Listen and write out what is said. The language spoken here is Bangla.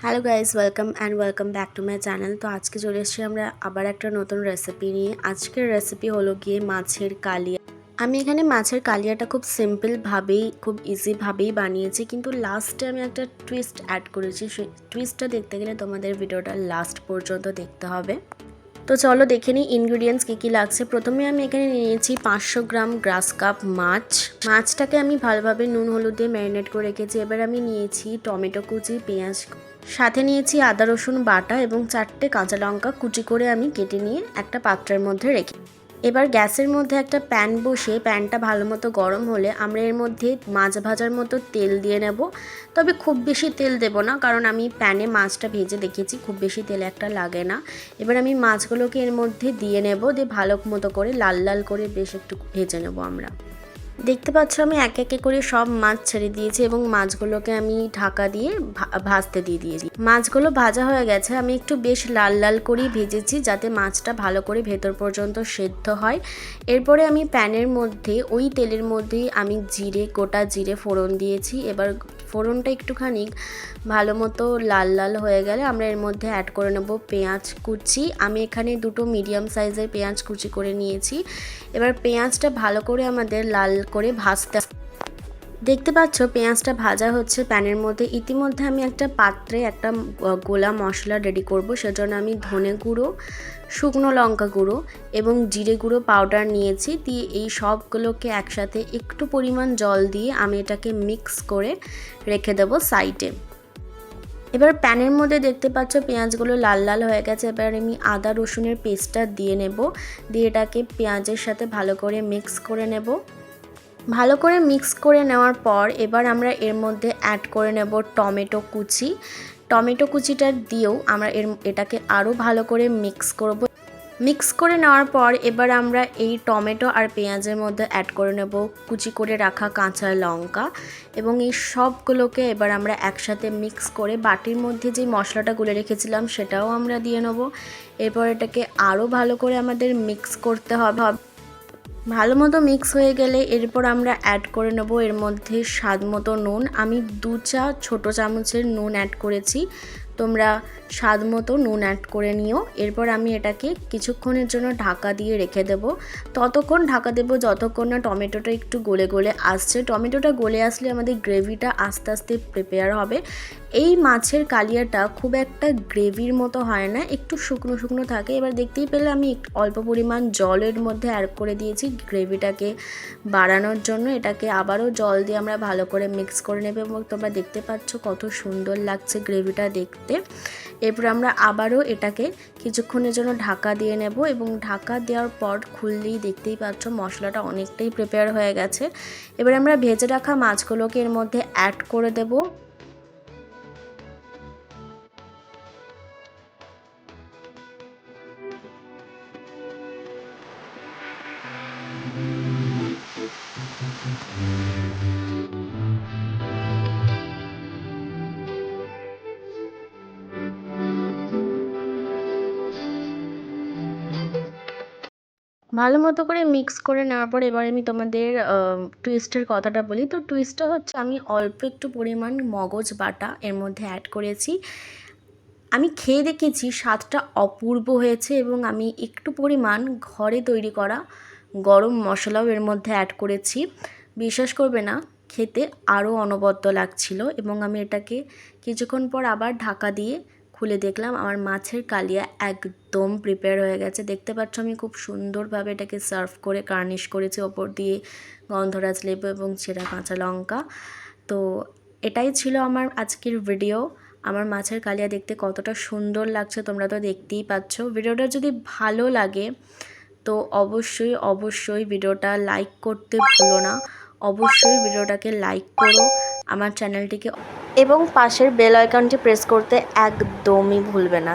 Hello guys, welcome back to my channel. তো আজকে চলে এসেছি আমরা আবার একটা নতুন রেসিপি নিয়ে। আজকের রেসিপি হলো গিয়ে মাছের কালিয়া। আমি এখানে মাছের কালিয়াটা খুব সিম্পলভাবেই খুব ইজিভাবেই বানিয়েছি, কিন্তু লাস্টে আমি একটা টুইস্ট অ্যাড করেছি। সেই টুইস্টটা দেখতে গেলে তোমাদের ভিডিওটা লাস্ট পর্যন্ত দেখতে হবে। তো চলো দেখে নিই ইনগ্রিডিয়েন্টস কী কী লাগছে। প্রথমে আমি এখানে নিয়েছি 500 গ্রাম গ্রাস কাপ মাছ। মাছটাকে আমি ভালোভাবে নুন হলুদ দিয়ে ম্যারিনেট করে রেখেছি। এবার আমি নিয়েছি টমেটো কুচি, পেঁয়াজ, সাথে নিয়েছি আদা রসুন বাটা এবং 4টে কাঁচা লঙ্কা কুচি করে আমি কেটে নিয়ে একটা পাত্রের মধ্যে রেখে। এবার গ্যাসের মধ্যে একটা প্যান বসিয়ে প্যানটা ভালো মতো গরম হলে আমরা এর মধ্যে মাছ ভাজার মতো তেল দিয়ে নেব। তবে খুব বেশি তেল দেব না, কারণ আমি প্যানে মাছটা ভেজে দেখেছি খুব বেশি তেল একটা লাগে না। এবার আমি মাছগুলোকে এর মধ্যে দিয়ে নেব, দিয়ে ভালো মতো করে লাল লাল করে বেশ একটু ভেজে নেব আমরা। দেখতে পাচ্ছ আমি এক একে করে সব মাছ ছেড়ে দিয়েছি এবং মাছগুলোকে আমি ঢাকা দিয়ে ভাজতে দিয়ে দিয়েছি। মাছগুলো ভাজা হয়ে গেছে, আমি একটু বেশ লাল লাল করেই ভেজেছি যাতে মাছটা ভালো করে ভেতর পর্যন্ত সেদ্ধ হয়। এরপরে আমি প্যানের মধ্যে ওই তেলের মধ্যেই আমি গোটা জিরে ফোড়ন দিয়েছি। এবার ফোড়নটা একটুখানি ভালো মতো লাল লাল হয়ে গেলে আমরা এর মধ্যে অ্যাড করে নেব পেঁয়াজ কুচি। আমি এখানে দুটো মিডিয়াম সাইজের পেঁয়াজ কুচি করে নিয়েছি। এবার পেঁয়াজটা ভালো করে আমাদের লাল করে ভাজতে। দেখতে পাচ্ছ পেঁয়াজটা ভাজা হচ্ছে প্যানের মধ্যে। ইতিমধ্যে আমি একটা পাত্রে একটা গোলা মশলা রেডি করব। সেজন্য আমি ধনে গুঁড়ো, শুকনো লঙ্কা গুঁড়ো এবং জিরে গুঁড়ো পাউডার নিয়েছি। দিয়ে এই সবগুলোকে একসাথে একটু পরিমাণ জল দিয়ে আমি এটাকে মিক্স করে রেখে দেবো সাইডে। এবার প্যানের মধ্যে দেখতে পাচ্ছ পেঁয়াজগুলো লাল লাল হয়ে গেছে। এবার আমি আদা রসুনের পেস্টটা দিয়ে নেব, দিয়ে এটাকে পেঁয়াজের সাথে ভালো করে মিক্স করে নেব। ভালো করে মিক্স করে নেওয়ার পর এবার আমরা এর মধ্যে অ্যাড করে নেব টমেটো কুচি। টমেটো কুচিটা দিয়েও আমরা এটাকে আরও ভালো করে মিক্স করব। মিক্স করে নেওয়ার পর এবার আমরা এই টমেটো আর পেঁয়াজের মধ্যে অ্যাড করে নেব কুচি করে রাখা কাঁচা লঙ্কা এবং এই সবগুলোকে এবার আমরা একসাথে মিক্স করে বাটির মধ্যে যে মশলাটা গুলে রেখেছিলাম সেটাও আমরা দিয়ে নেব। এরপর এটাকে আরও ভালো করে আমাদের মিক্স করতে হবে। ভালো মতো মিক্স হয়ে গেলে এরপর আমরা অ্যাড করে নেব এর মধ্যে স্বাদ মতো নুন। আমি 2 ছোটো চামচের নুন অ্যাড করেছি, তোমরা স্বাদ মতো নুন অ্যাড করে নিও। এরপর আমি এটাকে কিছুক্ষণের জন্য ঢাকা দিয়ে রেখে দেব। ততক্ষণ ঢাকা দেবো যতক্ষণ না টমেটোটা একটু গলে গলে আসছে। টমেটোটা গলে আসলে আমাদের গ্রেভিটা আস্তে আস্তে প্রিপেয়ার হবে। এই মাছের কালিয়াটা খুব একটা গ্রেভির মতো হয় না, একটু শুকনো শুকনো থাকে। এবার দেখতেই পেলে আমি অল্প পরিমাণ জলের মধ্যে অ্যাড করে দিয়েছি গ্রেভিটাকে বাড়ানোর জন্য। এটাকে আবারও জল দিয়ে আমরা ভালো করে মিক্স করে নেব এবং তোমরা দেখতে পাচ্ছ কত সুন্দর লাগছে গ্রেভিটা দেখতে। এরপর আমরা আবারও এটাকে কিছুক্ষণের জন্য ঢাকা দিয়ে নেব এবং ঢাকা দেওয়ার পর খুললেই দেখতেই পাচ্ছ মশলাটা অনেকটাই প্রিপেয়ার হয়ে গেছে। এবার আমরা ভেজে রাখা মাছগুলোকে এর মধ্যে অ্যাড করে দেব। ভালো মতো করে মিক্স করে নেওয়ার পর এবার আমি তোমাদের টুইস্টের কথাটা বলি। তো টুইস্টটা হচ্ছে আমি অল্প একটু পরিমাণ মগজ বাটা এর মধ্যে অ্যাড করেছি। আমি খেয়ে দেখেছি স্বাদটা অপূর্ব হয়েছে এবং আমি একটু পরিমাণ ঘরে তৈরি করা গরম মশলাও এর মধ্যে অ্যাড করেছি। বিশ্বাস করবে না, খেতে আরও অনবদ্য লাগছিল এবং আমি এটাকে কিছুক্ষণ পর আবার ঢাকা দিয়ে খুলে দেখলাম আমার মাছের কালিয়া একদম প্রিপেয়ার হয়ে গেছে। দেখতে পাচ্ছ আমি খুব সুন্দরভাবে এটাকে সার্ভ করে গার্নিশ করেছি ওপর দিয়ে গন্ধরাজ লেবু এবং ছেঁড়া কাঁচা লঙ্কা। তো এটাই ছিল আমার আজকের ভিডিও। আমার মাছের কালিয়া দেখতে কতটা সুন্দর লাগছে তোমরা তো দেখতেই পাচ্ছ। ভিডিওটা যদি ভালো লাগে তো অবশ্যই ভিডিওটা লাইক করতে ভুলো না। অবশ্যই ভিডিওটাকে লাইক করো, আমার চ্যানেলটিকে এবং পাশের বেল আইকনটি প্রেস করতে একদমই ভুলবে না।